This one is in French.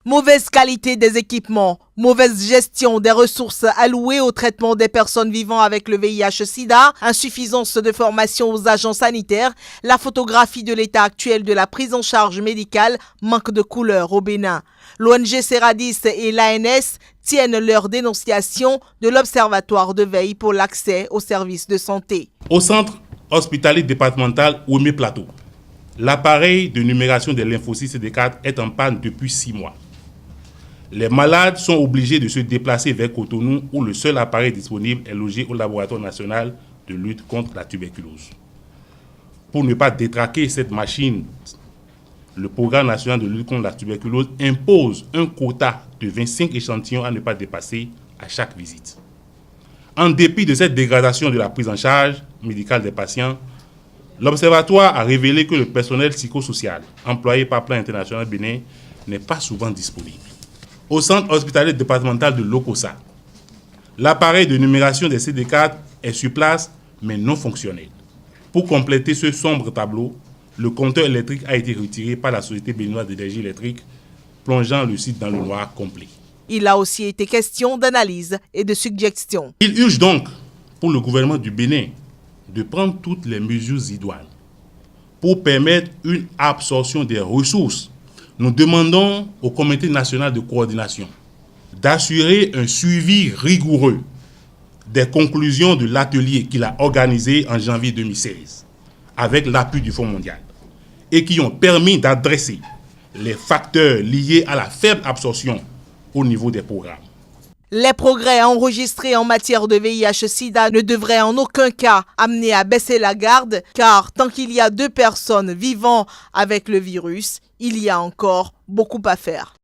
Mauvaise qualité des équipements, mauvaise gestion des ressources allouées au traitement des personnes vivant avec le VIH-Sida, insuffisance de formation aux agents sanitaires, la photographie de l'état actuel de la prise en charge médicale manque de couleur au Bénin. L'ONG Seradis et l'ANS tiennent leur dénonciation de l'Observatoire de veille pour l'accès aux services de santé. Au centre hospitalier départemental Oumé Plateau, l'appareil de numération des lymphocytes CD4 est en panne depuis 6 mois. Les malades sont obligés de se déplacer vers Cotonou où le seul appareil disponible est logé au laboratoire national de lutte contre la tuberculose. Pour ne pas détraquer cette machine, le programme national de lutte contre la tuberculose impose un quota de 25 échantillons à ne pas dépasser à chaque visite. En dépit de cette dégradation de la prise en charge médicale des patients, l'Observatoire a révélé que le personnel psychosocial employé par Plan International Bénin n'est pas souvent disponible. Au centre hospitalier départemental de Lokossa, l'appareil de numération des CD4 est sur place mais non fonctionnel. Pour compléter ce sombre tableau, le compteur électrique a été retiré par la Société béninoise d'énergie électrique, plongeant le site dans le noir complet. Il a aussi été question d'analyse et de suggestions. Il urge donc pour le gouvernement du Bénin de prendre toutes les mesures idoines pour permettre une absorption des ressources. Nous demandons au Comité national de coordination d'assurer un suivi rigoureux des conclusions de l'atelier qu'il a organisé en janvier 2016 avec l'appui du Fonds mondial et qui ont permis d'adresser les facteurs liés à la faible absorption au niveau des programmes. Les progrès enregistrés en matière de VIH-Sida ne devraient en aucun cas amener à baisser la garde, car tant qu'il y a 2 personnes vivant avec le virus, il y a encore beaucoup à faire.